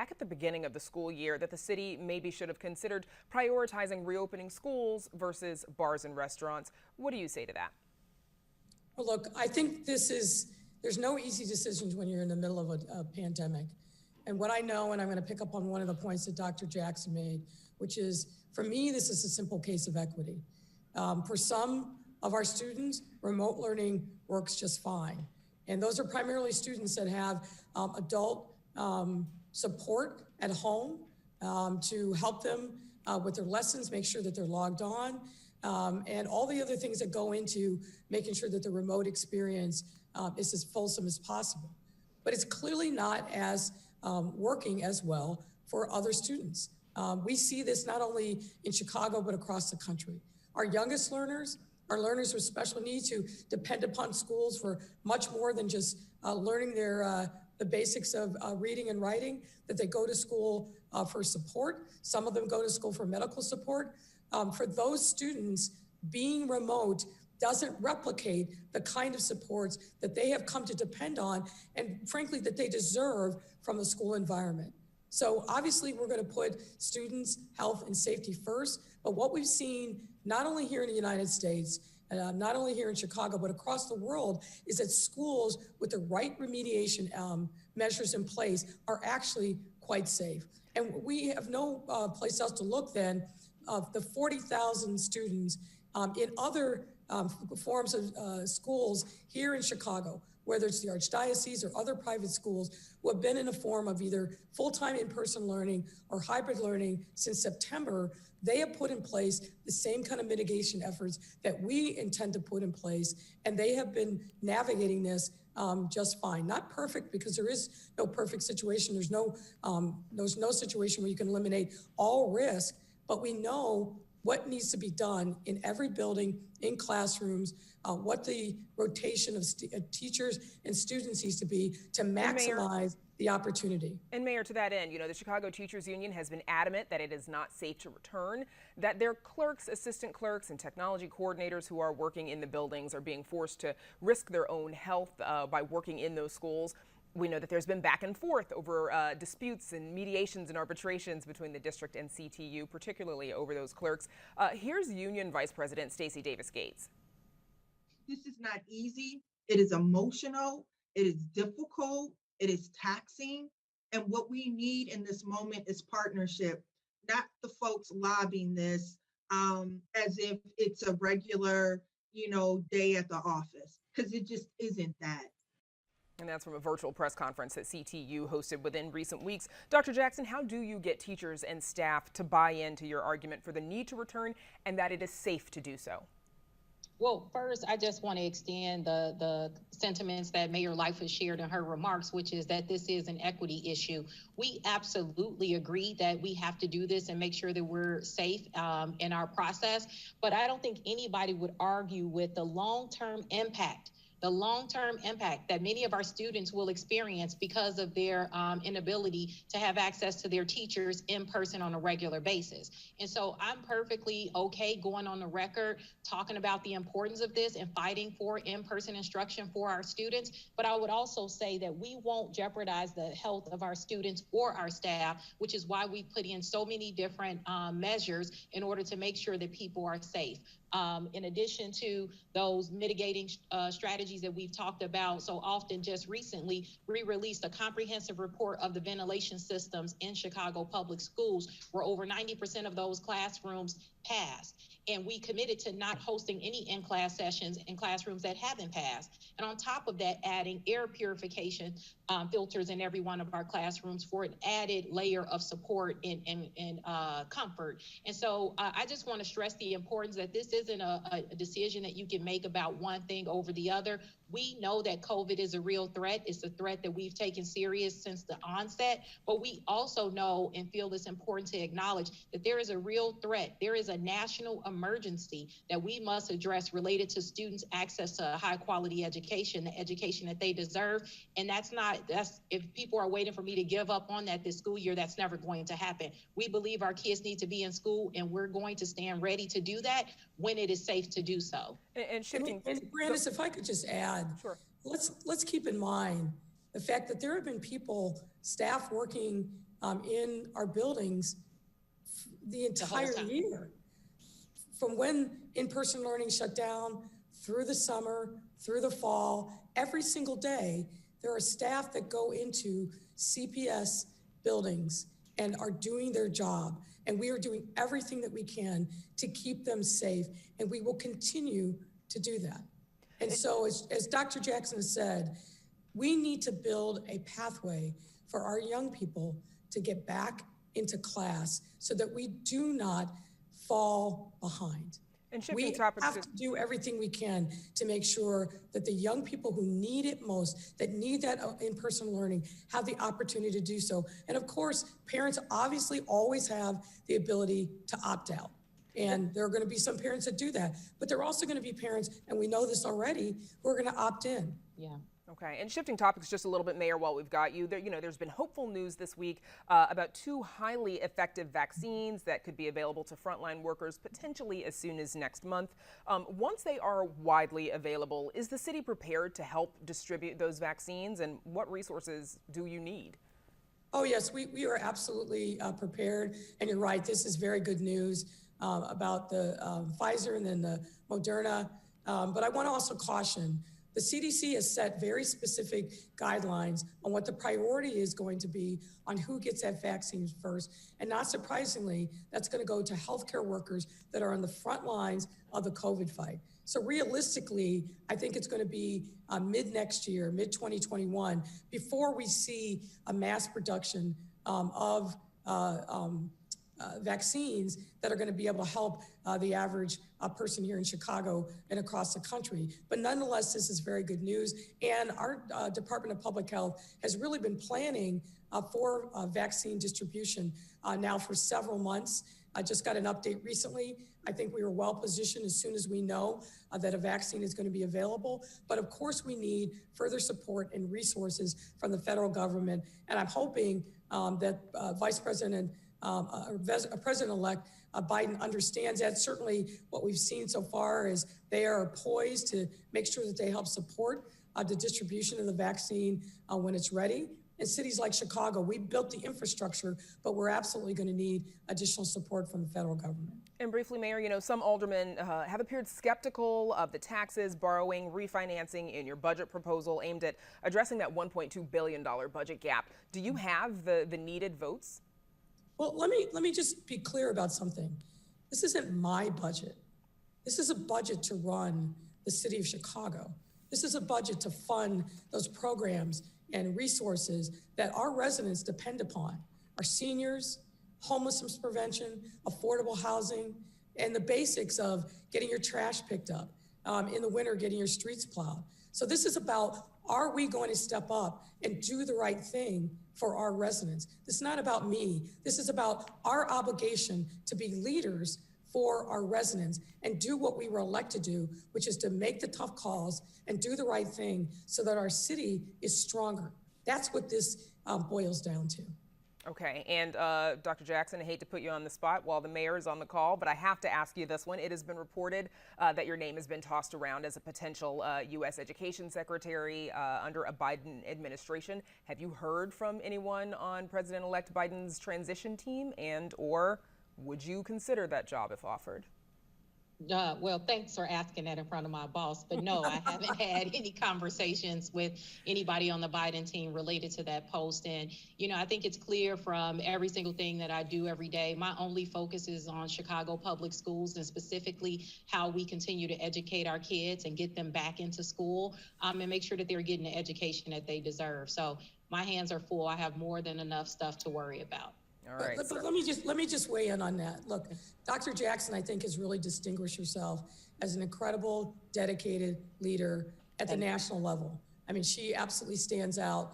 back at the beginning of the school year that the city maybe should have considered prioritizing reopening schools versus bars and restaurants. What do you say to that? Well, look, I think there's no easy decisions when you're in the middle of a pandemic. And what I know, and I'm going to pick up on one of the points that Dr. Jackson made, which is, for me, this is a simple case of equity. For some of our students, remote learning works just fine. And those are primarily students that have adult support at home to help them with their lessons, make sure that they're logged on, and all the other things that go into making sure that the remote experience is as fulsome as possible. But it's clearly not as working as well for other students. We see this not only in Chicago, but across the country. Our youngest learners are learners with special needs who depend upon schools for much more than just learning the basics of reading and writing, that they go to school for support. Some of them go to school for medical support. For those students, being remote doesn't replicate the kind of supports that they have come to depend on and frankly that they deserve from the school environment. So obviously we're going to put students' health and safety first, but what we've seen not only here in the United States, not only here in Chicago, but across the world, is that schools with the right remediation measures in place are actually quite safe. And we have no place else to look than the 40,000 students in other forms of schools here in Chicago, whether it's the Archdiocese or other private schools, who have been in a form of either full-time in-person learning or hybrid learning since September. They have put in place the same kind of mitigation efforts that we intend to put in place, and they have been navigating this just fine. Not perfect, because there is no perfect situation. There's no situation where you can eliminate all risk, but we know what needs to be done in every building, in classrooms, what the rotation of teachers and students needs to be to maximize the opportunity. And Mayor, to that end, the Chicago Teachers Union has been adamant that it is not safe to return, that their clerks, assistant clerks, and technology coordinators who are working in the buildings are being forced to risk their own health by working in those schools. We know that there's been back and forth over disputes and mediations and arbitrations between the district and CTU, particularly over those clerks. Here's Union Vice President Stacey Davis Gates. This is not easy. It is emotional. It is difficult. It is taxing. And what we need in this moment is partnership, not the folks lobbying this as if it's a regular, day at the office, because it just isn't that. And that's from a virtual press conference that CTU hosted within recent weeks. Dr. Jackson, how do you get teachers and staff to buy into your argument for the need to return and that it is safe to do so? Well, first, I just want to extend the sentiments that Mayor Lightfoot shared in her remarks, which is that this is an equity issue. We absolutely agree that we have to do this and make sure that we're safe in our process. But I don't think anybody would argue with the long-term impact that many of our students will experience because of their inability to have access to their teachers in person on a regular basis. And so I'm perfectly okay going on the record, talking about the importance of this and fighting for in-person instruction for our students. But I would also say that we won't jeopardize the health of our students or our staff, which is why we put in so many different measures in order to make sure that people are safe. In addition to those mitigating strategies that we've talked about so often, just recently, we released a comprehensive report of the ventilation systems in Chicago public schools, where over 90% of those classrooms passed. And we committed to not hosting any in-class sessions in classrooms that haven't passed. And on top of that, adding air purification filters in every one of our classrooms for an added layer of support and comfort. And so I just want to stress the importance that this isn't a decision that you can make about one thing over the other. We know that COVID is a real threat. It's a threat that we've taken serious since the onset, but we also know and feel it's important to acknowledge that there is a real threat. There is a national emergency that we must address related to students' access to a high quality education, the education that they deserve. And that's if people are waiting for me to give up on that this school year, that's never going to happen. We believe our kids need to be in school, and we're going to stand ready to do that when it is safe to do so. And shifting. And Brandis, if I could just add, sure. Let's keep in mind the fact that there have been people, staff working in our buildings the entire year. From when in-person learning shut down, through the summer, through the fall, every single day, there are staff that go into CPS buildings and are doing their job. And we are doing everything that we can to keep them safe. And we will continue to do that. And so as Dr. Jackson has said, we need to build a pathway for our young people to get back into class so that we do not fall behind. And shifting We topics have to do everything we can to make sure that the young people who need it most, that need that in-person learning, have the opportunity to do so. And of course, parents obviously always have the ability to opt out. And there are going to be some parents that do that, but there are also going to be parents, and we know this already, who are going to opt in. Yeah. Okay, and shifting topics just a little bit, Mayor, while we've got you, there's been hopeful news this week about 2 highly effective vaccines that could be available to frontline workers potentially as soon as next month. Once they are widely available, is the city prepared to help distribute those vaccines, and what resources do you need? Oh, yes, we are absolutely prepared. And you're right, this is very good news about the Pfizer and then the Moderna. But I want to also caution, the CDC has set very specific guidelines on what the priority is going to be on who gets that vaccine first. And not surprisingly, that's going to go to healthcare workers that are on the front lines of the COVID fight. So realistically, I think it's going to be mid next year, mid 2021, before we see a mass production of vaccines that are going to be able to help the average person here in Chicago and across the country. But nonetheless, this is very good news. And our Department of Public Health has really been planning for vaccine distribution now for several months. I just got an update recently. I think we are well positioned as soon as we know that a vaccine is going to be available. But of course, we need further support and resources from the federal government. And I'm hoping that Vice President President-elect Biden understands that. Certainly what we've seen so far is they are poised to make sure that they help support the distribution of the vaccine when it's ready. In cities like Chicago, we built the infrastructure, but we're absolutely going to need additional support from the federal government. And briefly, Mayor, some aldermen have appeared skeptical of the taxes, borrowing, refinancing in your budget proposal aimed at addressing that $1.2 billion budget gap. Do you have the needed votes? Well, let me just be clear about something. This isn't my budget. This is a budget to run the city of Chicago. This is a budget to fund those programs and resources that our residents depend upon. Our seniors, homelessness prevention, affordable housing, and the basics of getting your trash picked up, in the winter, getting your streets plowed. So this is about, are we going to step up and do the right thing for our residents? This is not about me. This is about our obligation to be leaders for our residents and do what we were elected to do, which is to make the tough calls and do the right thing so that our city is stronger. That's what this boils down to. Okay, and Dr. Jackson, I hate to put you on the spot while the mayor is on the call, but I have to ask you this one. It has been reported that your name has been tossed around as a potential U.S. Education Secretary under a Biden administration. Have you heard from anyone on President-elect Biden's transition team, and or would you consider that job if offered? Well, thanks for asking that in front of my boss, but no, I haven't had any conversations with anybody on the Biden team related to that post. And, I think it's clear from every single thing that I do every day, my only focus is on Chicago public schools and specifically how we continue to educate our kids and get them back into school and make sure that they're getting the education that they deserve. So my hands are full. I have more than enough stuff to worry about. All right. But let me just weigh in on that. Look, Dr. Jackson, I think, has really distinguished herself as an incredible, dedicated leader at the national level. I mean, she absolutely stands out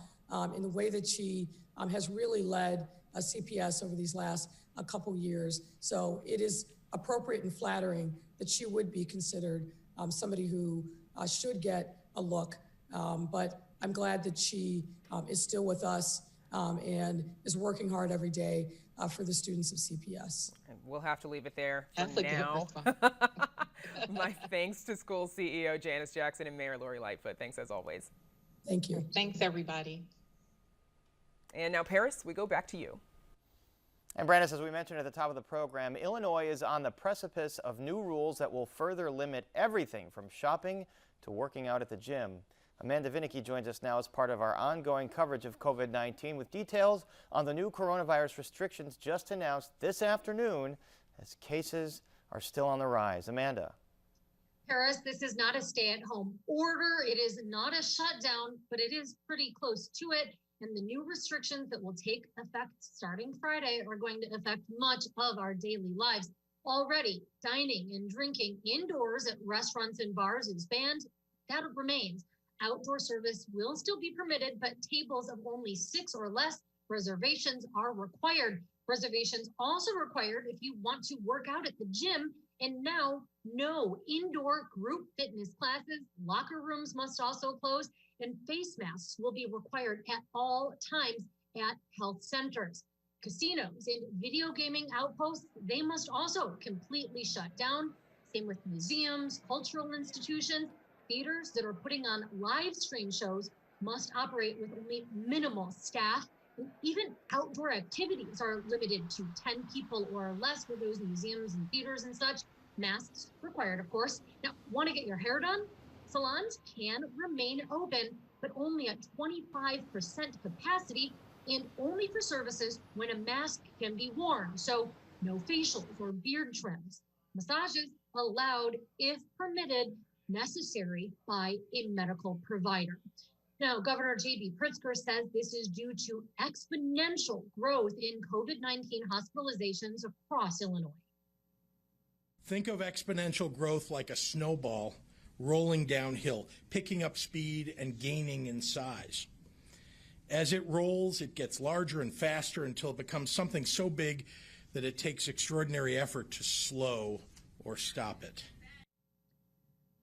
in the way that she has really led CPS over these last couple years. So it is appropriate and flattering that she would be considered somebody who should get a look. But I'm glad that she is still with us. And is working hard every day for the students of CPS. And we'll have to leave it there for That's a good now. response. My thanks to school CEO Janice Jackson and Mayor Lori Lightfoot. Thanks as always. Thank you. Thanks, everybody. And now, Paris, we go back to you. And Brandis, as we mentioned at the top of the program, Illinois is on the precipice of new rules that will further limit everything from shopping to working out at the gym. Amanda Vinicky joins us now as part of our ongoing coverage of COVID-19 with details on the new coronavirus restrictions just announced this afternoon as cases are still on the rise. Amanda. Harris, this is not a stay-at-home order. It is not a shutdown, but it is pretty close to it. And the new restrictions that will take effect starting Friday are going to affect much of our daily lives. Already, dining and drinking indoors at restaurants and bars is banned. That remains. Outdoor service will still be permitted, but tables of only 6 or less reservations are required. Reservations also required if you want to work out at the gym. And now, no indoor group fitness classes. Locker rooms must also close, and face masks will be required at all times at health centers. Casinos and video gaming outposts, they must also completely shut down. Same with museums, cultural institutions. Theaters that are putting on live stream shows must operate with only minimal staff. And even outdoor activities are limited to 10 people or less for those museums and theaters and such. Masks required, of course. Now, want to get your hair done? Salons can remain open, but only at 25% capacity and only for services when a mask can be worn. So no facials or beard trims. Massages allowed if permitted, necessary by a medical provider. Now, Governor J.B. Pritzker says this is due to exponential growth in COVID-19 hospitalizations across Illinois. Think of exponential growth like a snowball rolling downhill, picking up speed and gaining in size. As it rolls, it gets larger and faster until it becomes something so big that it takes extraordinary effort to slow or stop it.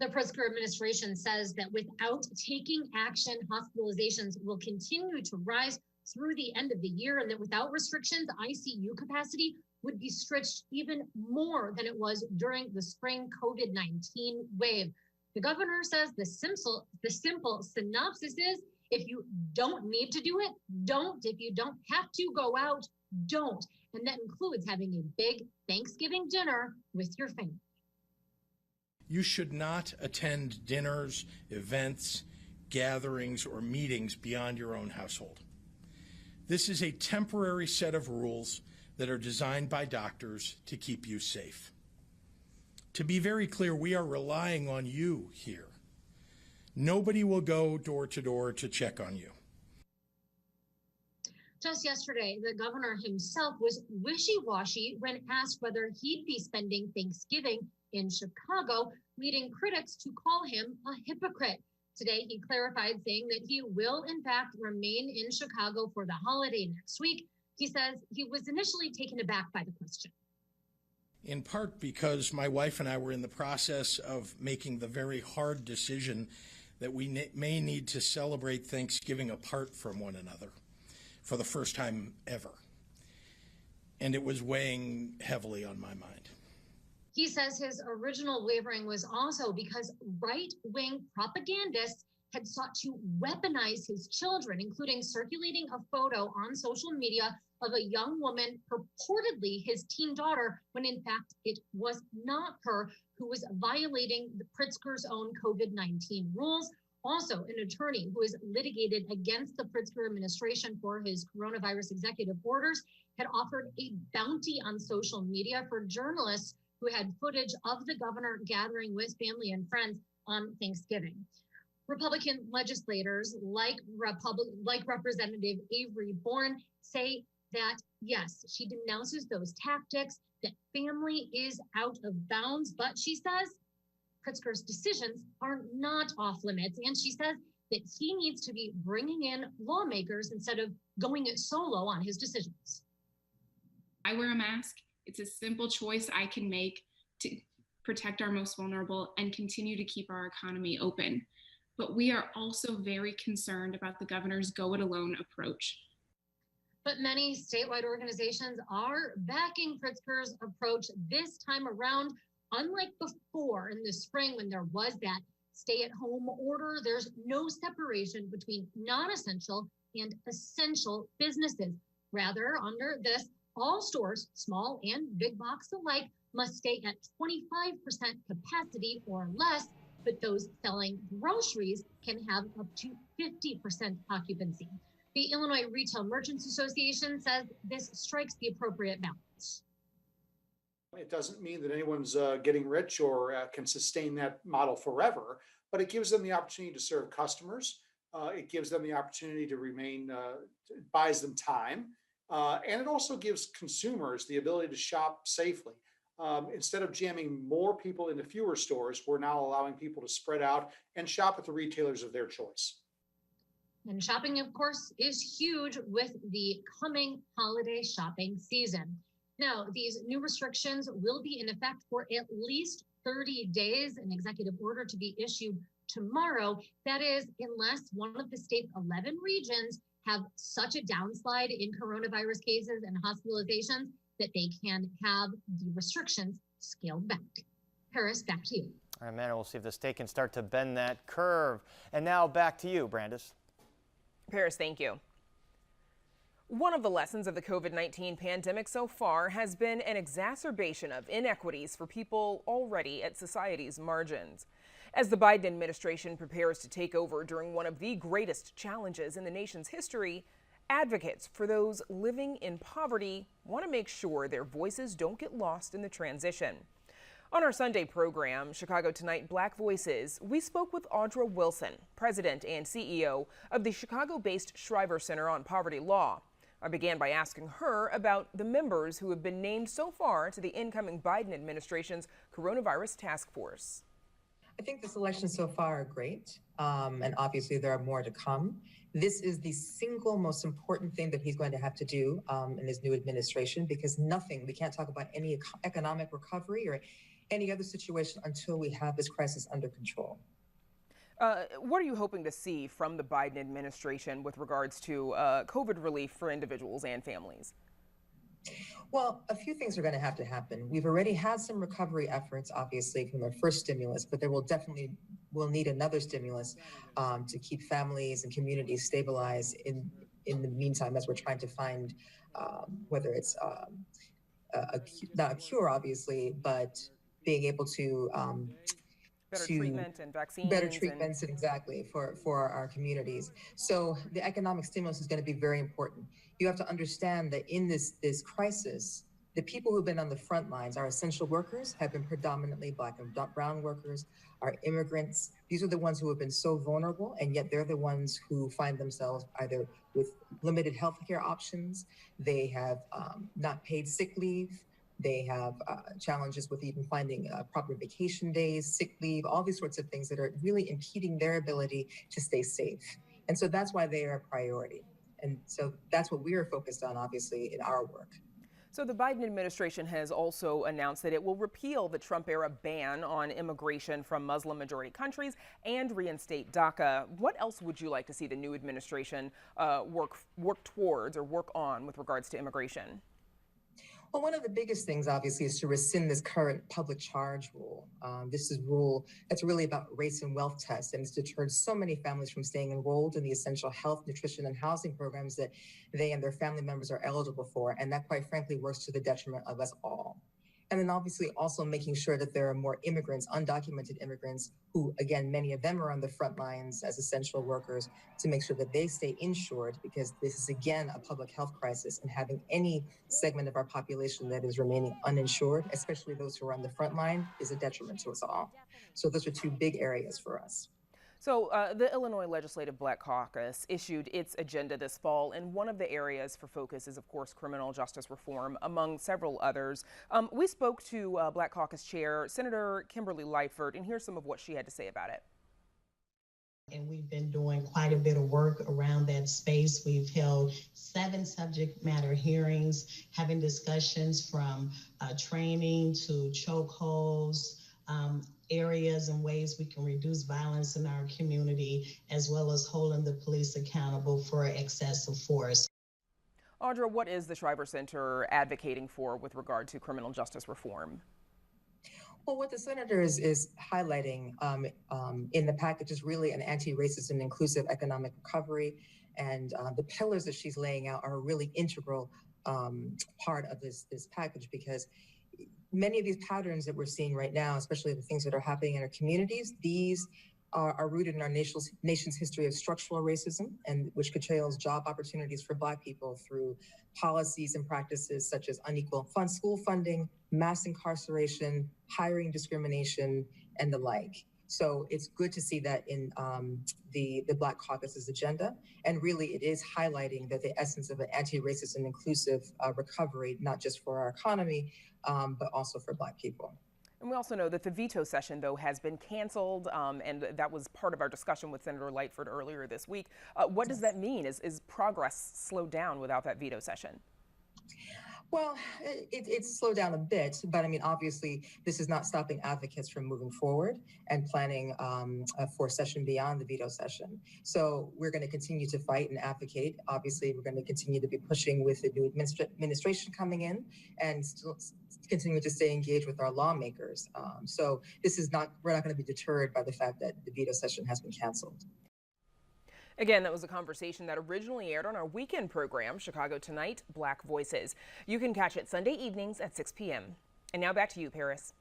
The Pritzker administration says that without taking action, hospitalizations will continue to rise through the end of the year, and that without restrictions, ICU capacity would be stretched even more than it was during the spring COVID-19 wave. The governor says the simple synopsis is, if you don't need to do it, don't. If you don't have to go out, don't. And that includes having a big Thanksgiving dinner with your family. You should not attend dinners, events, gatherings, or meetings beyond your own household. This is a temporary set of rules that are designed by doctors to keep you safe. To be very clear, we are relying on you here. Nobody will go door to door to check on you. Just yesterday, the governor himself was wishy-washy when asked whether he'd be spending Thanksgiving in Chicago, leading critics to call him a hypocrite. Today, he clarified, saying that he will, in fact, remain in Chicago for the holiday next week. He says he was initially taken aback by the question. In part because my wife and I were in the process of making the very hard decision that we may need to celebrate Thanksgiving apart from one another for the first time ever. And it was weighing heavily on my mind. He says his original wavering was also because right-wing propagandists had sought to weaponize his children, including circulating a photo on social media of a young woman, purportedly his teen daughter, when in fact it was not her, who was violating the Pritzker's own COVID-19 rules. Also, an attorney who has litigated against the Pritzker administration for his coronavirus executive orders had offered a bounty on social media for journalists who had footage of the governor gathering with family and friends on Thanksgiving. Republican legislators like Representative Avery Bourne say that, yes, she denounces those tactics, that family is out of bounds, but she says Pritzker's decisions are not off limits. And she says that he needs to be bringing in lawmakers instead of going it solo on his decisions. I wear a mask. It's a simple choice I can make to protect our most vulnerable and continue to keep our economy open. But we are also very concerned about the governor's go-it-alone approach. But many statewide organizations are backing Pritzker's approach this time around. Unlike before in the spring when there was that stay-at-home order, there's no separation between non-essential and essential businesses. Rather, under this, all stores, small and big box alike, must stay at 25% capacity or less, but those selling groceries can have up to 50% occupancy. The Illinois Retail Merchants Association says this strikes the appropriate balance. It doesn't mean that anyone's getting rich or can sustain that model forever, but it gives them the opportunity to serve customers. It gives them the opportunity to remain, buys them time. And it also gives consumers the ability to shop safely. Instead of jamming more people into fewer stores, we're now allowing people to spread out and shop at the retailers of their choice. And shopping, of course, is huge with the coming holiday shopping season. Now, these new restrictions will be in effect for at least 30 days, an executive order to be issued tomorrow. That is, unless one of the state's 11 regions have such a downslide in coronavirus cases and hospitalizations that they can have the restrictions scaled back. Paris, back to you. All right, Amanda, we'll see if the state can start to bend that curve. And now back to you, Brandis. Paris, thank you. One of the lessons of the COVID-19 pandemic so far has been an exacerbation of inequities for people already at society's margins. As the Biden administration prepares to take over during one of the greatest challenges in the nation's history, advocates for those living in poverty want to make sure their voices don't get lost in the transition. On our Sunday program, Chicago Tonight Black Voices, we spoke with Audra Wilson, president and CEO of the Chicago-based Shriver Center on Poverty Law. I began by asking her about the members who have been named so far to the incoming Biden administration's coronavirus task force. I think the selections so far are great, and obviously there are more to come. This is the single most important thing that he's going to have to do in his new administration, because we can't talk about any economic recovery or any other situation until we have this crisis under control. What are you hoping to see from the Biden administration with regards to COVID relief for individuals and families? Well, a few things are going to have to happen. We've already had some recovery efforts, obviously, from our first stimulus, but there will definitely need another stimulus to keep families and communities stabilized in the meantime, as we're trying to find whether it's not a cure, obviously, but being able to better treatment and vaccines. Better treatments, exactly, for our communities. So the economic stimulus is going to be very important. You have to understand that in this crisis, the people who've been on the front lines, our essential workers, have been predominantly Black and brown workers, our immigrants. These are the ones who have been so vulnerable, and yet they're the ones who find themselves either with limited healthcare options, they have not paid sick leave, they have challenges with even finding proper vacation days, sick leave, all these sorts of things that are really impeding their ability to stay safe. And so that's why they are a priority. And so that's what we are focused on, obviously, in our work. So the Biden administration has also announced that it will repeal the Trump-era ban on immigration from Muslim-majority countries and reinstate DACA. What else would you like to see the new administration work towards or work on with regards to immigration? Well, one of the biggest things, obviously, is to rescind this current public charge rule. This is a rule that's really about race and wealth tests, and it's deterred so many families from staying enrolled in the essential health, nutrition, and housing programs that they and their family members are eligible for. And that, quite frankly, works to the detriment of us all. And then obviously also making sure that there are more immigrants, undocumented immigrants, who, again, many of them are on the front lines as essential workers, to make sure that they stay insured, because this is, again, a public health crisis, and having any segment of our population that is remaining uninsured, especially those who are on the front line, is a detriment to us all. So those are two big areas for us. So the Illinois Legislative Black Caucus issued its agenda this fall, and one of the areas for focus is, of course, criminal justice reform, among several others. We spoke to Black Caucus Chair Senator Kimberly Lightford, and here's some of what she had to say about it. And we've been doing quite a bit of work around that space. We've held 7 subject matter hearings, having discussions from training to chokeholds, areas and ways we can reduce violence in our community, as well as holding the police accountable for excessive force. Audra, what is the Shriver Center advocating for with regard to criminal justice reform? Well, what the senator is highlighting in the package is really an anti-racist and inclusive economic recovery. And the pillars that she's laying out are really integral part of this package, because many of these patterns that we're seeing right now, especially the things that are happening in our communities, these are rooted in our nation's history of structural racism, and which curtails job opportunities for Black people through policies and practices such as unequal school funding, mass incarceration, hiring discrimination, and the like. So it's good to see that in the Black Caucus's agenda. And really, it is highlighting that the essence of an anti-racist and inclusive recovery, not just for our economy, but also for Black people. And we also know that the veto session, though, has been canceled, and that was part of our discussion with Senator Lightfoot earlier this week. What does that mean? Is progress slowed down without that veto session? Well, it's slowed down a bit, but I mean, obviously, this is not stopping advocates from moving forward and planning for a session beyond the veto session. So we're going to continue to fight and advocate. Obviously, we're going to continue to be pushing with the new administration coming in, and still continue to stay engaged with our lawmakers. So we're not going to be deterred by the fact that the veto session has been canceled. Again, that was a conversation that originally aired on our weekend program, Chicago Tonight, Black Voices. You can catch it Sunday evenings at 6 p.m. And now back to you, Paris.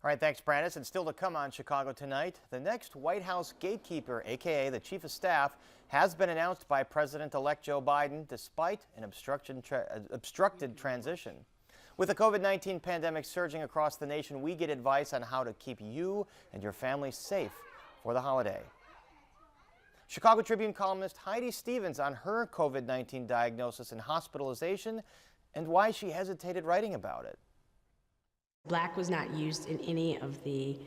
All right, thanks, Brandis. And still to come on Chicago Tonight, the next White House gatekeeper, a.k.a. the Chief of Staff, has been announced by President-elect Joe Biden despite an obstructed transition. With the COVID-19 pandemic surging across the nation, we get advice on how to keep you and your family safe for the holiday. Chicago Tribune columnist Heidi Stevens on her COVID-19 diagnosis and hospitalization and why she hesitated writing about it. Black was not used in any of the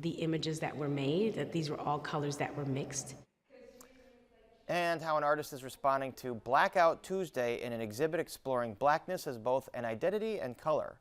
images that were made, that these were all colors that were mixed. And how an artist is responding to Blackout Tuesday in an exhibit exploring blackness as both an identity and color.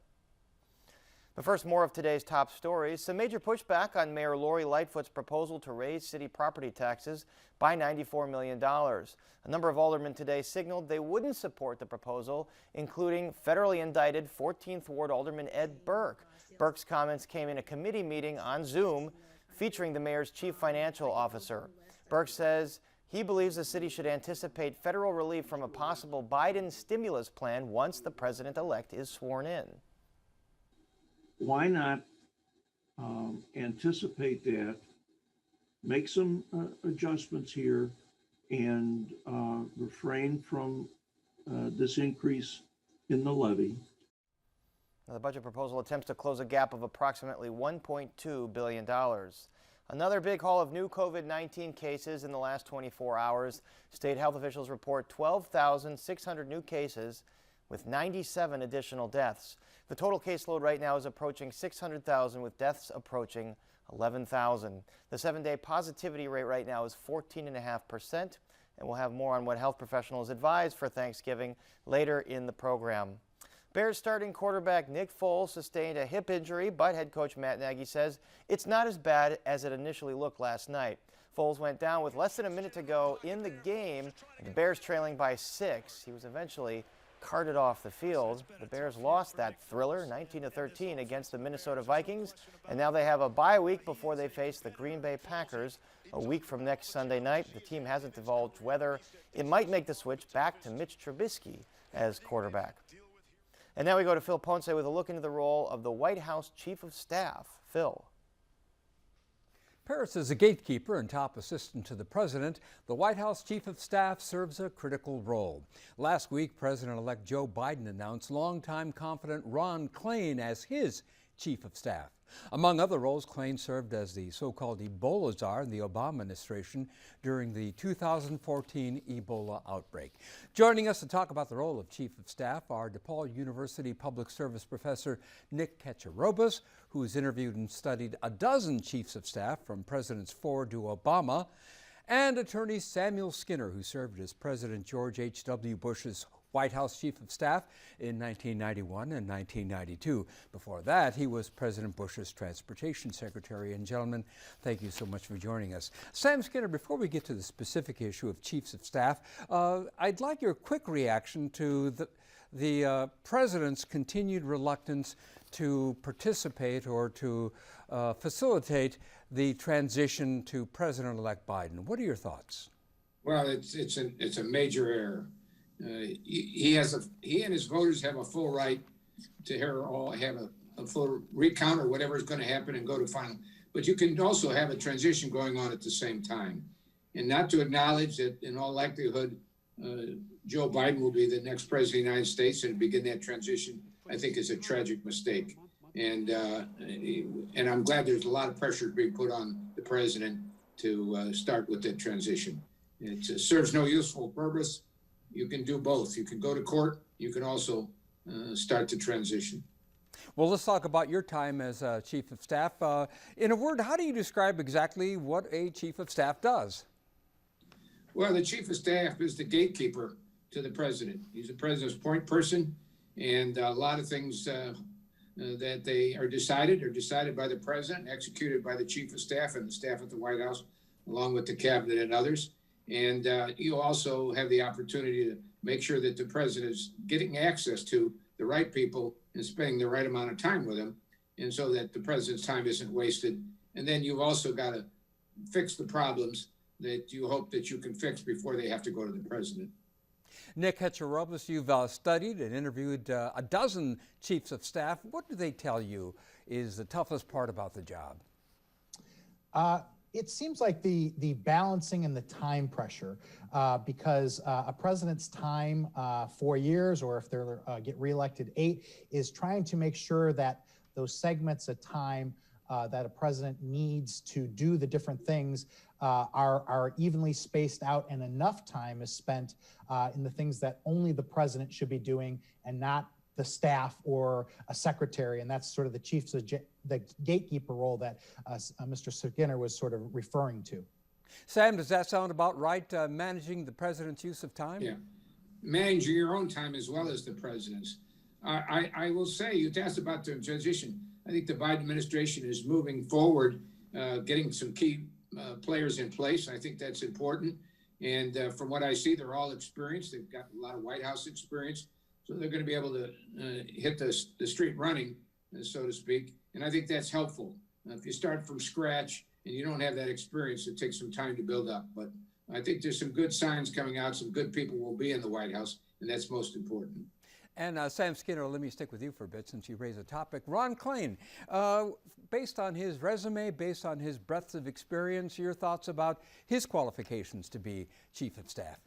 But first, more of today's top stories. Some major pushback on Mayor Lori Lightfoot's proposal to raise city property taxes by $94 million. A number of aldermen today signaled they wouldn't support the proposal, including federally indicted 14th Ward Alderman Ed Burke. Burke's comments came in a committee meeting on Zoom featuring the mayor's chief financial officer. Burke says he believes the city should anticipate federal relief from a possible Biden stimulus plan once the president-elect is sworn in. Why not anticipate that, make some adjustments here, and refrain from this increase in the levy? The budget proposal attempts to close a gap of approximately $1.2 billion. Another big haul of new COVID-19 cases in the last 24 hours. State health officials report 12,600 new cases with 97 additional deaths. The total caseload right now is approaching 600,000, with deaths approaching 11,000. The 7-day positivity rate right now is 14.5%, and we'll have more on what health professionals advise for Thanksgiving later in the program. Bears starting quarterback Nick Foles sustained a hip injury, but head coach Matt Nagy says it's not as bad as it initially looked last night. Foles went down with less than a minute to go in the game, and the Bears trailing by 6. He was eventually carted off the field. The Bears lost that thriller 19-13 against the Minnesota Vikings, and now they have a bye week before they face the Green Bay Packers a week from next Sunday night. The team hasn't divulged whether it might make the switch back to Mitch Trubisky as quarterback. And now we go to Phil Ponce with a look into the role of the White House Chief of Staff. Phil. Paris is a gatekeeper and top assistant to the president. The White House Chief of Staff serves a critical role. Last week, President-elect Joe Biden announced longtime confidant Ron Klain as his Chief of Staff. Among other roles, Klain served as the so-called Ebola czar in the Obama administration during the 2014 Ebola outbreak. Joining us to talk about the role of Chief of Staff are DePaul University Public Service Professor Nick Ketcherobas, who has interviewed and studied a dozen Chiefs of Staff from Presidents Ford to Obama, and attorney Samuel Skinner, who served as President George H.W. Bush's White House Chief of Staff in 1991 and 1992. Before that, he was President Bush's Transportation Secretary. And gentlemen, thank you so much for joining us. Sam Skinner, before we get to the specific issue of Chiefs of Staff, I'd like your quick reaction to the President's continued reluctance to participate or to facilitate the transition to President-elect Biden. What are your thoughts? Well, it's a major error. He and his voters have a full right to have a full recount or whatever is going to happen and go to final. But you can also have a transition going on at the same time. And not to acknowledge that in all likelihood, Joe Biden will be the next president of the United States and begin that transition, I think is a tragic mistake. And I'm glad there's a lot of pressure being put on the president to start with that transition. It serves no useful purpose. You can do both. You can go to court. You can also start the transition. Well, let's talk about your time as Chief of Staff. In a word, how do you describe exactly what a Chief of Staff does? Well, the Chief of Staff is the gatekeeper to the president. He's the president's point person, and a lot of things that they are decided by the president, executed by the Chief of Staff and the staff at the White House, along with the cabinet and others. And you also have the opportunity to make sure that the president is getting access to the right people and spending the right amount of time with them, and so that the president's time isn't wasted. And then you've also got to fix the problems that you hope that you can fix before they have to go to the president. Nick Hetcherobus, you've studied and interviewed a dozen chiefs of staff. What do they tell you is the toughest part about the job? It seems like the balancing and the time pressure, because a president's time, 4 years, or if they're get reelected 8, is trying to make sure that those segments of time that a president needs to do the different things are evenly spaced out, and enough time is spent in the things that only the president should be doing and not the staff or a secretary. And that's sort of the gatekeeper role that Mr. Skinner was sort of referring to. Sam, does that sound about right, managing the president's use of time? Yeah, managing your own time as well as the president's. I will say, you asked about the transition. I think the Biden administration is moving forward, getting some key players in place. I think that's important. And from what I see, they're all experienced. They've got a lot of White House experience. So they're going to be able to hit the street running, so to speak. And I think that's helpful. If you start from scratch and you don't have that experience, it takes some time to build up. But I think there's some good signs coming out. Some good people will be in the White House, and that's most important. And Sam Skinner, let me stick with you for a bit since you raised the topic. Ron Klain, based on his resume, based on his breadth of experience, your thoughts about his qualifications to be Chief of Staff?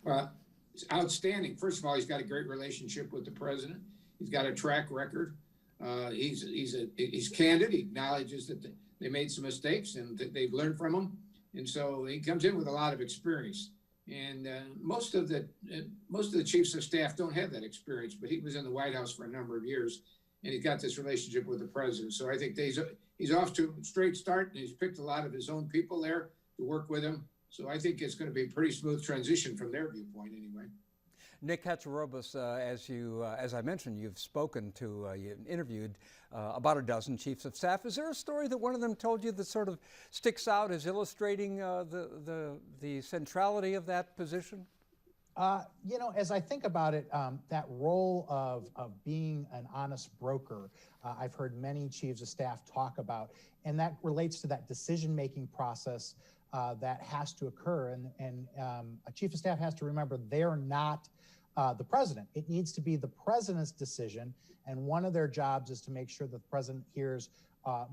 It's outstanding. First of all, he's got a great relationship with the president. He's got a track record. He's candid. He acknowledges that they made some mistakes and that they've learned from them. And so he comes in with a lot of experience. And most of the chiefs of staff don't have that experience, but he was in the White House for a number of years, and he's got this relationship with the president. So I think he's off to a straight start, and he's picked a lot of his own people there to work with him. So I think it's going to be a pretty smooth transition from their viewpoint anyway. Nick Hetcherobus, as I mentioned, you've spoken to, you've interviewed about a dozen chiefs of staff. Is there a story that one of them told you that sort of sticks out as illustrating the centrality of that position? You know, as I think about it, that role of being an honest broker, I've heard many chiefs of staff talk about, and that relates to that decision-making process that has to occur. And a chief of staff has to remember they're not the president. It needs to be the president's decision, and one of their jobs is to make sure that the president hears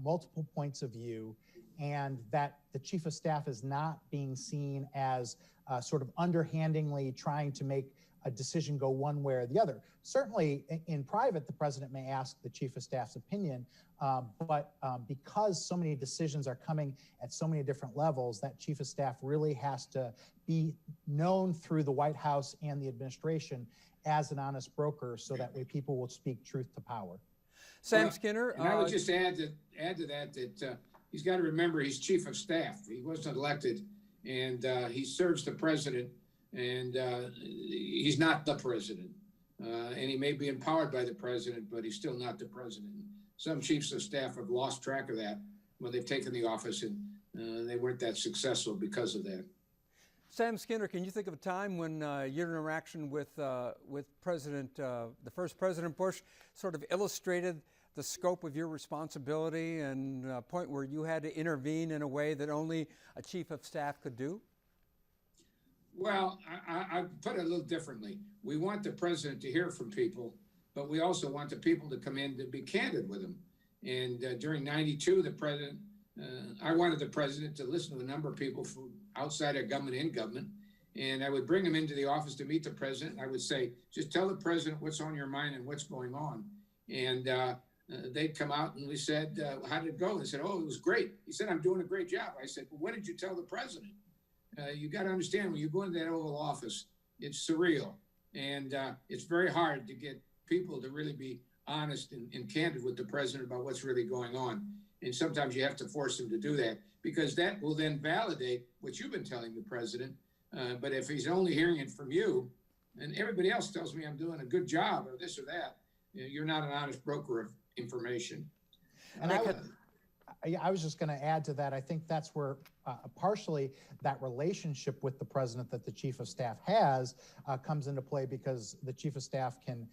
multiple points of view, and that the chief of staff is not being seen as sort of underhandingly trying to make a decision go one way or the other. Certainly in private, the president may ask the chief of staff's opinion, but because so many decisions are coming at so many different levels, that chief of staff really has to be known through the White House and the administration as an honest broker, so that way people will speak truth to power. Sam Skinner. And I would just add to that he's got to remember he's chief of staff. He wasn't elected, and he serves the president, and he's not the president. And he may be empowered by the president, but he's still not the president. Some chiefs of staff have lost track of that when they've taken the office, and they weren't that successful because of that. Sam Skinner, can you think of a time when your interaction with President, the first President Bush, sort of illustrated the scope of your responsibility and a point where you had to intervene in a way that only a chief of staff could do? Well, I put it a little differently. We want the president to hear from people, but we also want the people to come in to be candid with them. And during '92, the president, I wanted the president to listen to a number of people from outside of government and government. And I would bring them into the office to meet the president. I would say, just tell the president what's on your mind and what's going on. And they'd come out and we said, how did it go? They said, oh, it was great. He said, I'm doing a great job. I said, well, what did you tell the president? You got to understand, when you go into that Oval Office, it's surreal. And it's very hard to get people to really be honest and candid with the president about what's really going on. And sometimes you have to force him to do that, because that will then validate what you've been telling the president. But if he's only hearing it from you, and everybody else tells me I'm doing a good job or this or that, you're not an honest broker of information. And I was just going to add to that. I think that's where partially that relationship with the president that the chief of staff has comes into play, because the chief of staff can,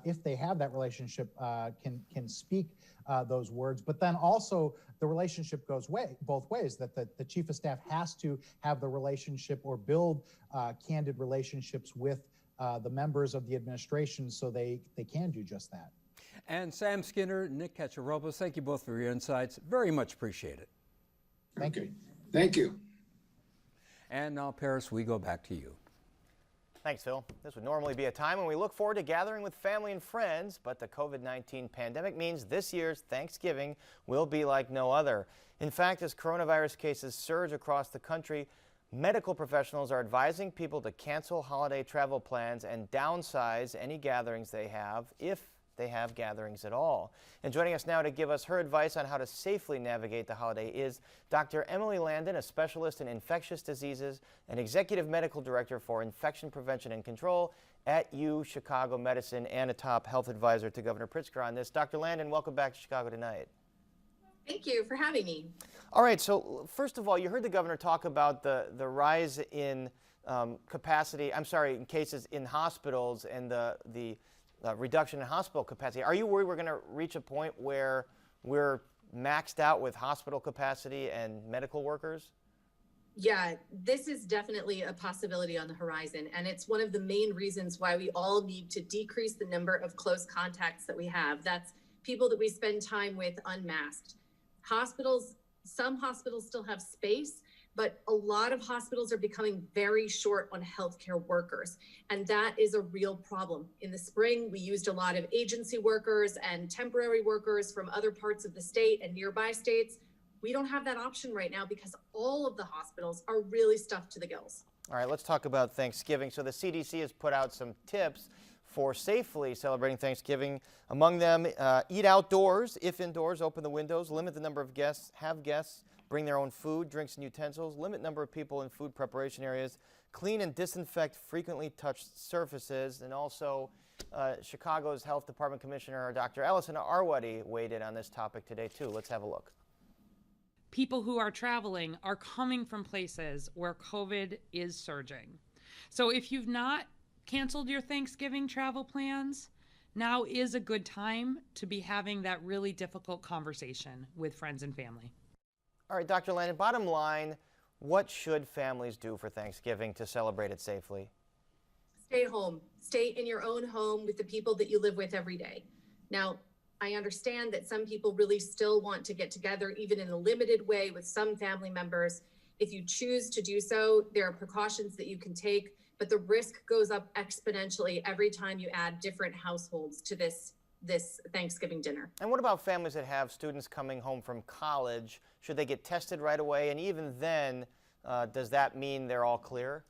if they have that relationship, can speak those words. But then also the relationship goes both ways, that the chief of staff has to have the relationship or build candid relationships with the members of the administration so they can do just that. And Sam Skinner, Nick Kacharopoulos, thank you both for your insights. Very much appreciate it. Thank you. Thank you. And now, Paris, we go back to you. Thanks, Phil. This would normally be a time when we look forward to gathering with family and friends, but the COVID-19 pandemic means this year's Thanksgiving will be like no other. In fact, as coronavirus cases surge across the country, medical professionals are advising people to cancel holiday travel plans and downsize any gatherings they have, if they have gatherings at all. And joining us now to give us her advice on how to safely navigate the holiday is Dr. Emily Landon, a specialist in infectious diseases and executive medical director for infection prevention and control at Chicago Medicine, and a top health advisor to Governor Pritzker on this. Dr. Landon, welcome back to Chicago Tonight. Thank you for having me. All right, so first of all, you heard the governor talk about the rise in in cases in hospitals and the reduction in hospital capacity. Are you worried we're going to reach a point where we're maxed out with hospital capacity and medical workers? Yeah, this is definitely a possibility on the horizon. And it's one of the main reasons why we all need to decrease the number of close contacts that we have. That's people that we spend time with unmasked. Hospitals, some hospitals still have space, but a lot of hospitals are becoming very short on healthcare workers. And that is a real problem. In the spring, we used a lot of agency workers and temporary workers from other parts of the state and nearby states. We don't have that option right now because all of the hospitals are really stuffed to the gills. All right, let's talk about Thanksgiving. So the CDC has put out some tips for safely celebrating Thanksgiving. Among them, eat outdoors. If indoors, open the windows, limit the number of guests, have guests bring their own food, drinks, and utensils, limit number of people in food preparation areas, clean and disinfect frequently touched surfaces, and also Chicago's Health Department Commissioner Dr. Allison Arwady weighed in on this topic today too. Let's have a look. People who are traveling are coming from places where COVID is surging. So if you've not canceled your Thanksgiving travel plans, now is a good time to be having that really difficult conversation with friends and family. All right, Dr. Landon, bottom line, what should families do for Thanksgiving to celebrate it safely? Stay home. Stay in your own home with the people that you live with every day. Now, I understand that some people really still want to get together, even in a limited way with some family members. If you choose to do so, there are precautions that you can take, but the risk goes up exponentially every time you add different households to this Thanksgiving dinner. And what about families that have students coming home from college? Should they get tested right away? And even then, does that mean they're all clear?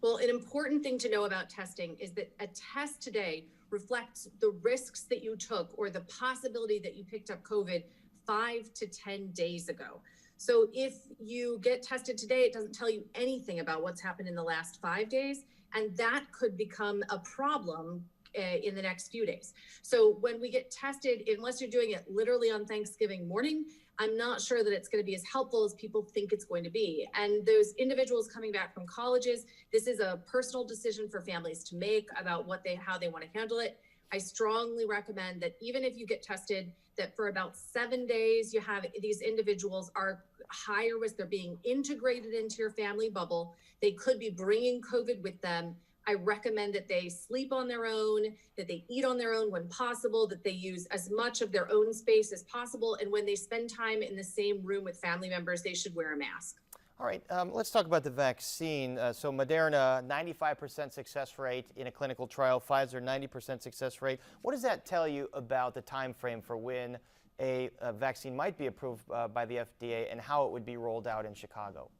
Well, an important thing to know about testing is that a test today reflects the risks that you took or the possibility that you picked up COVID 5 to 10 days ago. So if you get tested today, it doesn't tell you anything about what's happened in the last 5 days, and that could become a problem in the next few days. So when we get tested, unless you're doing it literally on Thanksgiving morning, I'm not sure that it's going to be as helpful as people think it's going to be. And those individuals coming back from colleges, this is a personal decision for families to make about how they want to handle it. I strongly recommend that even if you get tested, that for about 7 days, you have these individuals are higher risk. They're being integrated into your family bubble. They could be bringing COVID with them. I recommend that they sleep on their own, that they eat on their own when possible, that they use as much of their own space as possible. And when they spend time in the same room with family members, they should wear a mask. All right, let's talk about the vaccine. So Moderna, 95% success rate in a clinical trial. Pfizer, 90% success rate. What does that tell you about the time frame for when a vaccine might be approved by the FDA and how it would be rolled out in Chicago?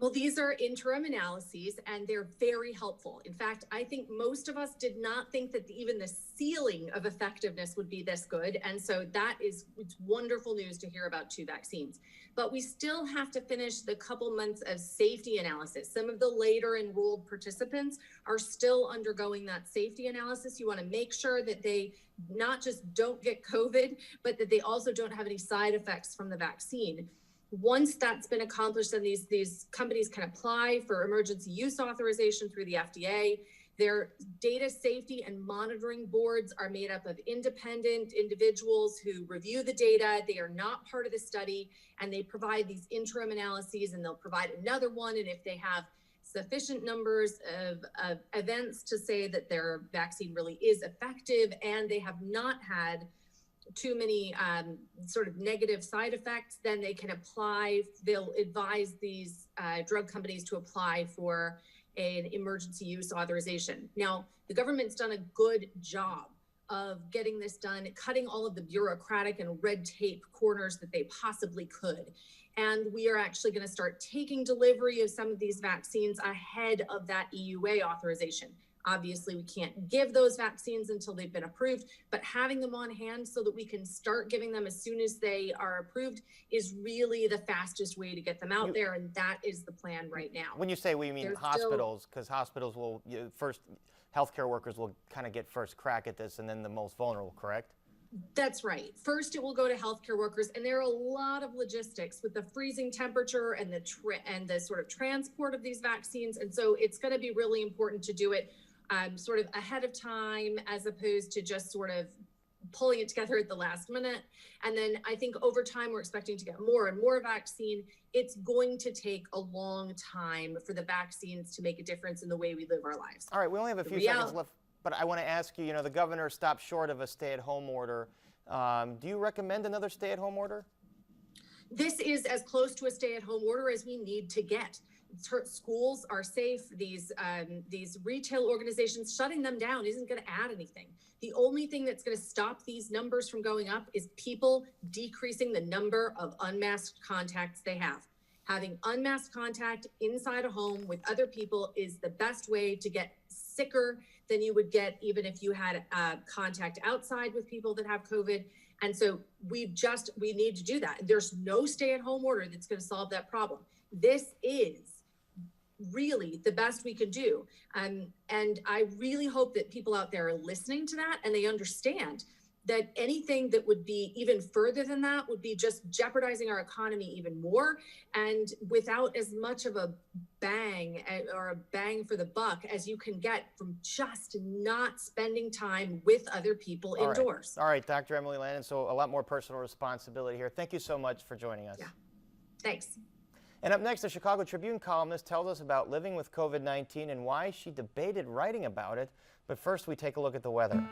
Well, these are interim analyses, and they're very helpful. In fact, I think most of us did not think that even the ceiling of effectiveness would be this good. And so it's wonderful news to hear about 2 vaccines. But we still have to finish the couple months of safety analysis. Some of the later enrolled participants are still undergoing that safety analysis. You want to make sure that they not just don't get COVID, but that they also don't have any side effects from the vaccine. Once that's been accomplished, then these companies can apply for emergency use authorization through the FDA. Their data safety and monitoring boards are made up of independent individuals who review the data. They are not part of the study, and they provide these interim analyses, and they'll provide another one. And if they have sufficient numbers of events to say that their vaccine really is effective and they have not had too many sort of negative side effects, then they can apply. They'll advise these drug companies to apply for an emergency use authorization. Now, the government's done a good job of getting this done, cutting all of the bureaucratic and red tape corners that they possibly could. And we are actually going to start taking delivery of some of these vaccines ahead of that EUA authorization. Obviously, we can't give those vaccines until they've been approved, but having them on hand so that we can start giving them as soon as they are approved is really the fastest way to get them out there, and that is the plan right now. When you say we, mean hospitals, because hospitals will first, healthcare workers will kind of get first crack at this, and then the most vulnerable, correct? That's right. First, it will go to healthcare workers, and there are a lot of logistics with the freezing temperature and the sort of transport of these vaccines, and so it's going to be really important to do it sort of ahead of time, as opposed to just sort of pulling it together at the last minute. And then I think over time, we're expecting to get more and more vaccine. It's going to take a long time for the vaccines to make a difference in the way we live our lives. All right, we only have a few seconds left, but I want to ask you, the governor stopped short of a stay-at-home order. Do you recommend another stay-at-home order? This is as close to a stay-at-home order as we need to get. Schools are safe. These retail organizations, shutting them down isn't going to add anything. The only thing that's going to stop these numbers from going up is people decreasing the number of unmasked contacts they have. Having unmasked contact inside a home with other people is the best way to get sicker than you would get even if you had contact outside with people that have COVID. And so we need to do that. There's no stay-at-home order that's going to solve that problem. This is really the best we can do. And I really hope that people out there are listening to that and they understand that anything that would be even further than that would be just jeopardizing our economy even more, and without as much of a bang or a bang for the buck as you can get from just not spending time with other people indoors. All right, Dr. Emily Landon, so a lot more personal responsibility here. Thank you so much for joining us. Yeah, thanks. And up next, the Chicago Tribune columnist tells us about living with COVID-19 and why she debated writing about it. But first, we take a look at the weather.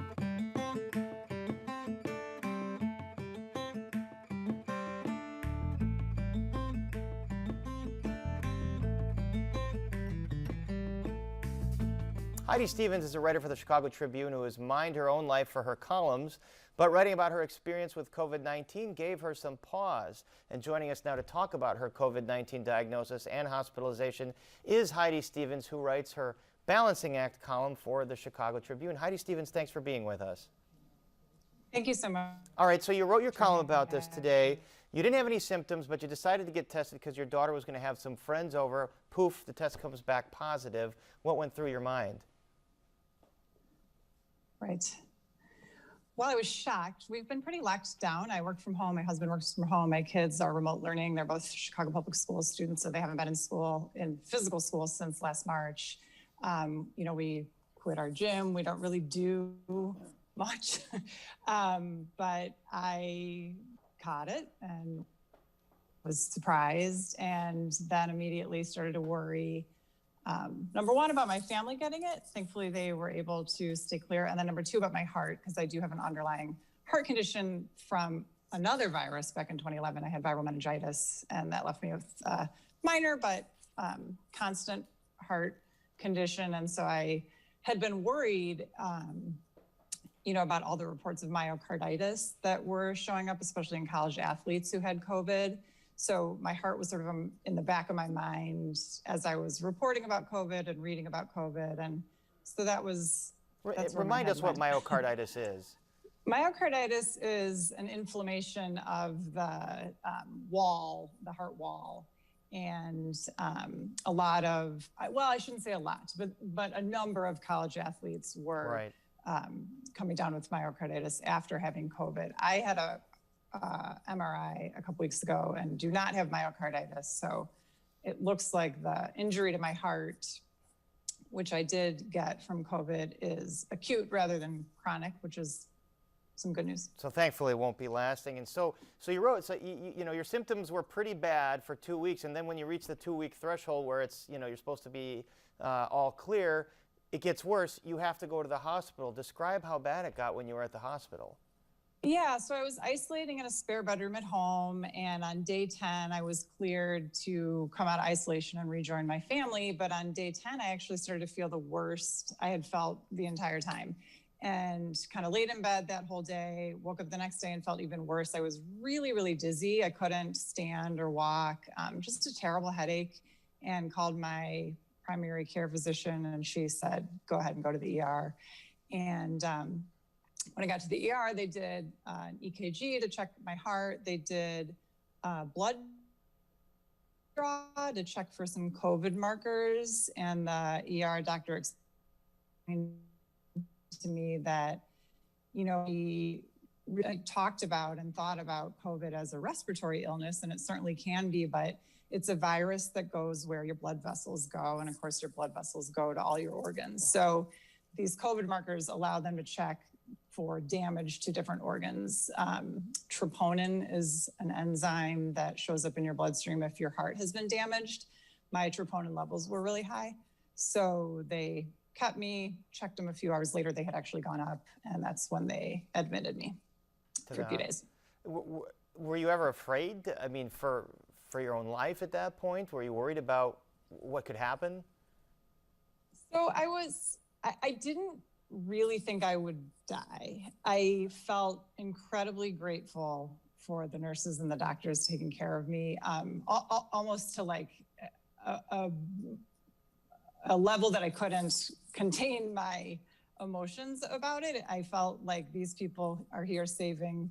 Heidi Stevens is a writer for the Chicago Tribune who has mined her own life for her columns, but writing about her experience with COVID-19 gave her some pause. And joining us now to talk about her COVID-19 diagnosis and hospitalization is Heidi Stevens, who writes her Balancing Act column for the Chicago Tribune. Heidi Stevens, thanks for being with us. Thank you so much. All right, so you wrote your column about this today. You didn't have any symptoms, but you decided to get tested because your daughter was going to have some friends over. Poof, the test comes back positive. What went through your mind? Right. Well, I was shocked. We've been pretty locked down. I work from home. My husband works from home. My kids are remote learning. They're both Chicago Public Schools students, so they haven't been in physical school since last March. We quit our gym. We don't really do much. But I caught it and was surprised, and then immediately started to worry. Number one, about my family getting it. Thankfully, they were able to stay clear. And then number two, about my heart, because I do have an underlying heart condition from another virus. Back in 2011, I had viral meningitis, and that left me with minor but constant heart condition. And so I had been worried, about all the reports of myocarditis that were showing up, especially in college athletes who had COVID. So my heart was sort of in the back of my mind as I was reporting about COVID and reading about COVID. And so that's Remind us what myocarditis is. Myocarditis is an inflammation of the wall, the heart wall. And a lot of, well, I shouldn't say a lot, but a number of college athletes were coming down with myocarditis after having COVID. I had a MRI a couple weeks ago and do not have myocarditis. So it looks like the injury to my heart, which I did get from COVID, is acute rather than chronic, which is some good news. So thankfully it won't be lasting. And so you wrote, your symptoms were pretty bad for 2 weeks. And then when you reach the 2-week threshold where it's, you're supposed to be all clear, it gets worse. You have to go to the hospital. Describe how bad it got when you were at the hospital. Yeah, so I was isolating in a spare bedroom at home, and on day 10, I was cleared to come out of isolation and rejoin my family. But on day 10, I actually started to feel the worst I had felt the entire time, and kind of laid in bed that whole day, woke up the next day and felt even worse. I was really, really dizzy. I couldn't stand or walk, just a terrible headache, and called my primary care physician, and she said, go ahead and go to the ER. And when I got to the ER, they did an EKG to check my heart. They did blood draw to check for some COVID markers. And the ER doctor explained to me that, he really talked about and thought about COVID as a respiratory illness, and it certainly can be, but it's a virus that goes where your blood vessels go. And of course, your blood vessels go to all your organs. So these COVID markers allow them to check for damage to different organs. Troponin is an enzyme that shows up in your bloodstream if your heart has been damaged. My troponin levels were really high. So they kept me, checked them a few hours later, they had actually gone up, and that's when they admitted me for a few days. Were you ever afraid? I mean, for your own life at that point? Were you worried about what could happen? So I didn't really think I would die. I felt incredibly grateful for the nurses and the doctors taking care of me, almost to like a level that I couldn't contain my emotions about it. I felt like these people are here saving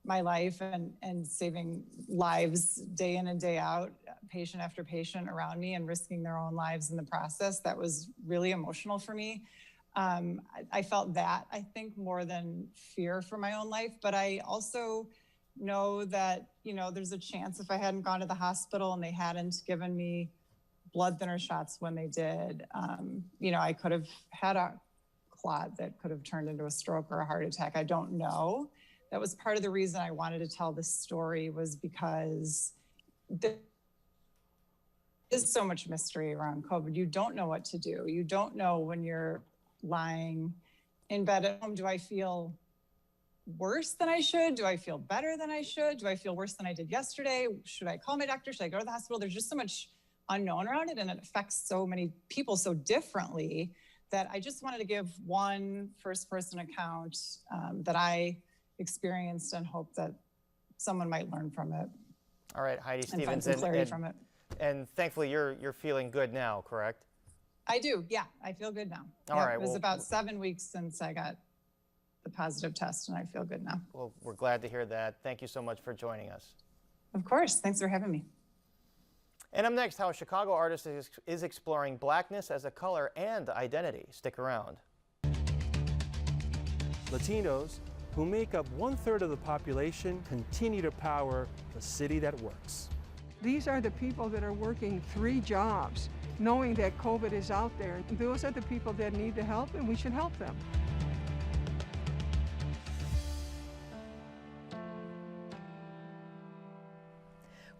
my life and saving lives day in and day out, patient after patient around me, and risking their own lives in the process. That was really emotional for me. I felt that, I think, more than fear for my own life. But I also know that, there's a chance if I hadn't gone to the hospital and they hadn't given me blood thinner shots when they did, I could have had a clot that could have turned into a stroke or a heart attack. I don't know. That was part of the reason I wanted to tell this story, was because there is so much mystery around COVID. You don't know what to do. You don't know when you're lying in bed at home. Do I feel worse than I should? Do I feel better than I should? Do I feel worse than I did yesterday? Should I call my doctor? Should I go to the hospital? There's just so much unknown around it, and it affects so many people so differently, that I just wanted to give one first-person account that I experienced, and hope that someone might learn from it. All right, Heidi and Stevens, find some clarity from it. And thankfully you're feeling good now, correct? I do, yeah. I feel good now. All right. It was about 7 weeks since I got the positive test, and I feel good now. Well, we're glad to hear that. Thank you so much for joining us. Of course. Thanks for having me. And up next, how a Chicago artist is exploring blackness as a color and identity. Stick around. Latinos, who make up 1/3 of the population, continue to power the city that works. These are the people that are working 3 jobs, knowing that COVID is out there. Those are the people that need the help, and we should help them.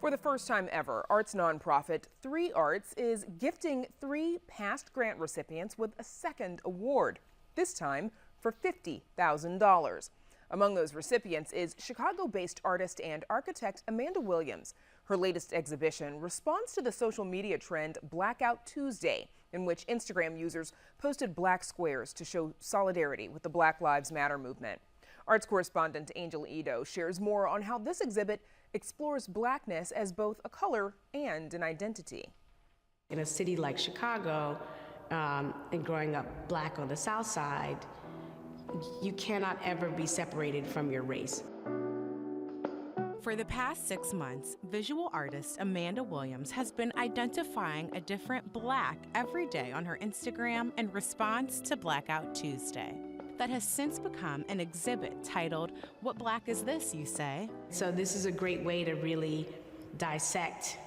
For the first time ever, arts nonprofit 3 Arts is gifting 3 past grant recipients with a second award, this time for $50,000. Among those recipients is Chicago-based artist and architect Amanda Williams. Her latest exhibition responds to the social media trend Blackout Tuesday, in which Instagram users posted black squares to show solidarity with the Black Lives Matter movement. Arts correspondent Angel Ito shares more on how this exhibit explores blackness as both a color and an identity. In a city like Chicago, and growing up black on the South Side, you cannot ever be separated from your race. For the past 6 months, visual artist Amanda Williams has been identifying a different black every day on her Instagram in response to Blackout Tuesday. That has since become an exhibit titled, "What Black Is This, You Say?" So this is a great way to really dissect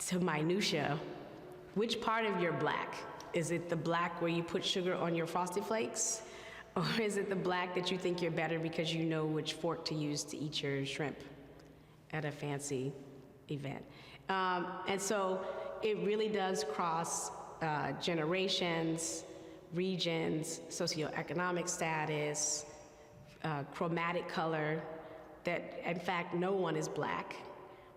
to minutia which part of your black. Is it the black where you put sugar on your Frosted Flakes? Or is it the black that you think you're better because you know which fork to use to eat your shrimp at a fancy event? And so it really does cross generations, regions, socioeconomic status, chromatic color, that in fact no one is black.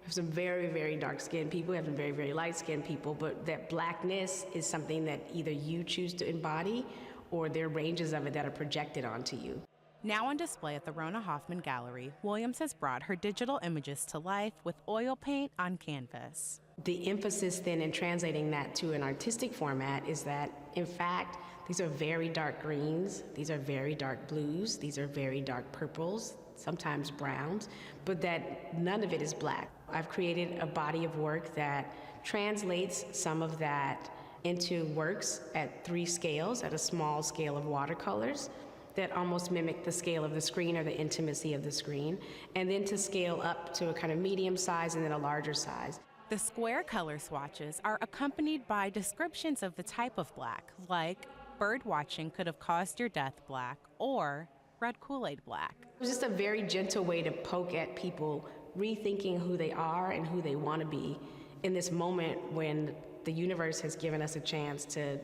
We have some very, very dark-skinned people, we have some very, very light-skinned people, but that blackness is something that either you choose to embody or there are ranges of it that are projected onto you. Now on display at the Rona Hoffman Gallery, Williams has brought her digital images to life with oil paint on canvas. The emphasis then in translating that to an artistic format is that, in fact, these are very dark greens, these are very dark blues, these are very dark purples, sometimes browns, but that none of it is black. I've created a body of work that translates some of that into works at 3 scales, at a small scale of watercolors that almost mimic the scale of the screen or the intimacy of the screen, and then to scale up to a kind of medium size and then a larger size. The square color swatches are accompanied by descriptions of the type of black, like bird watching could have caused your death black, or red Kool-Aid black. It was just a very gentle way to poke at people rethinking who they are and who they want to be in this moment when the universe has given us a chance to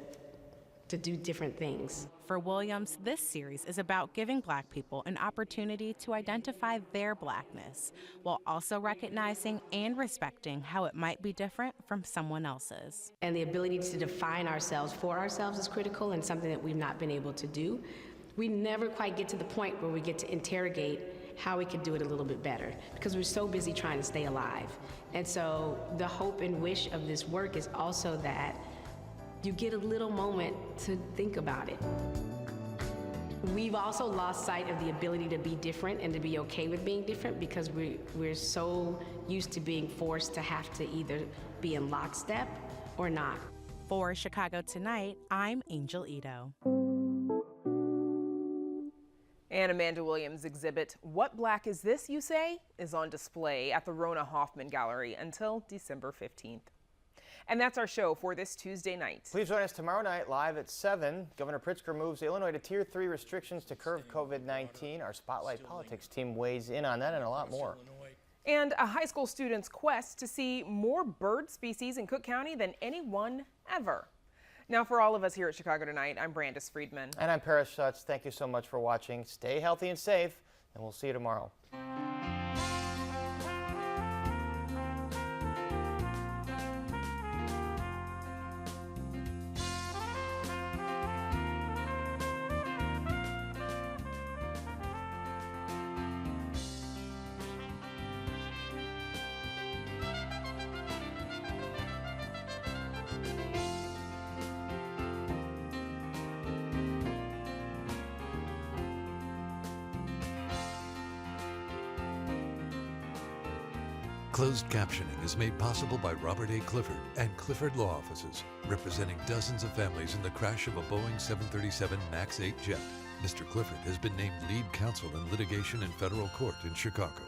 do different things. For Williams, this series is about giving Black people an opportunity to identify their blackness, while also recognizing and respecting how it might be different from someone else's. And the ability to define ourselves for ourselves is critical and something that we've not been able to do. We never quite get to the point where we get to interrogate how we could do it a little bit better because we're so busy trying to stay alive. And so the hope and wish of this work is also that you get a little moment to think about it. We've also lost sight of the ability to be different and to be okay with being different because we're so used to being forced to have to either be in lockstep or not. For Chicago Tonight, I'm Angel Ito. And Amanda Williams' exhibit, What Black Is This, You Say?, is on display at the Rona Hoffman Gallery until December 15th. And that's our show for this Tuesday night. Please join us tomorrow night live at 7. Governor Pritzker moves Illinois to Tier 3 restrictions to curb COVID-19. Our Spotlight Politics team weighs in on that and a lot more. And a high school student's quest to see more bird species in Cook County than anyone ever. Now, for all of us here at Chicago Tonight, I'm Brandis Friedman. And I'm Paris Schutz. Thank you so much for watching. Stay healthy and safe, and we'll see you tomorrow. Closed captioning is made possible by Robert A. Clifford and Clifford Law Offices, representing dozens of families in the crash of a Boeing 737 MAX 8 jet. Mr. Clifford has been named lead counsel in litigation in federal court in Chicago.